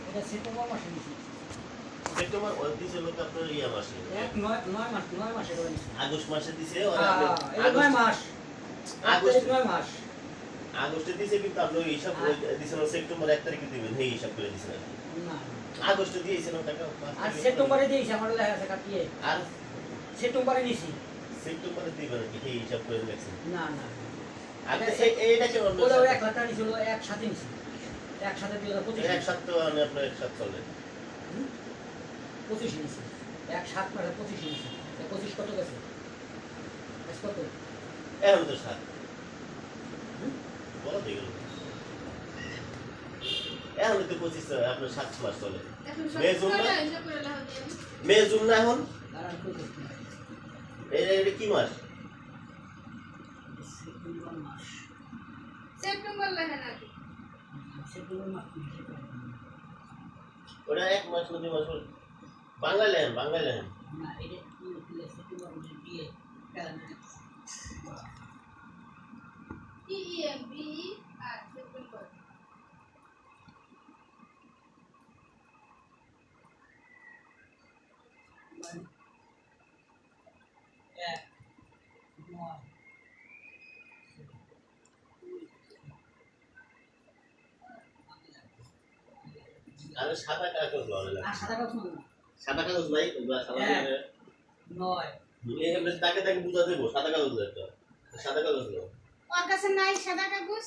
এটা সেপ্টেম্বর মাসে দিছি। সেপ্টেম্বর ওই দিছে লোক আপনার ইয়া মাসে 9 মাসে করে দিছি। আগস্ট মাসে দিছে এই 9 মাস। আগস্ট 9 মাস। আগস্টে দিছে কিন্তু আপনি ওই হিসাব দিছেন সেপ্টেম্বর 1 তারিখে দিবেন এই হিসাব করে দিছেন না আগস্টে দিয়েছেন টাকা আর সেপ্টেম্বরে দিয়েছি আমার লেখা আছে কাটিয়ে আর সেপ্টেম্বরে নিছি সেপ্টেম্বরে দিবেন কি এই হিসাব করে রাখছেন না না আর এইটা কি অন্য ওটা 1 লাখ টাকা নিছিল একসাথে নিছি একসাথে 2025 এক সপ্তাহ আমি আপনার এক সপ্তাহ চলে 25 নিছি এক 7 মাসে 25 নিছি 25 কত গেছে কত এখন তো 7 বলো দেখো এখন তো 25 আপনার 7 মাস চলে মে জুন না এখন দাঁড়ান কই করতে এটা কি মাস সেপ্টেম্বর মাস সেপ্টেম্বর লেখা নাকি সেপ্টেম্বর মাস ওটা এক মাস না 2 মাস বাংলা লেখেন না এটা কি সেপ্টেম্বর মাসে বিয়ে ক্যালেন্ডার টিএমবি আর সেপ্টেম্বর আরে সাদা কাগজ ভালো লাগে আর সাদা কাগজ না সাদা কাগজ নাই ওগুলা সাদা নয় এই আমরা তাকে বুঝা দেবো সাদা কাগজ লাগতো সাদা কাগজ নাও ওর কাছে নাই সাদা কাগজ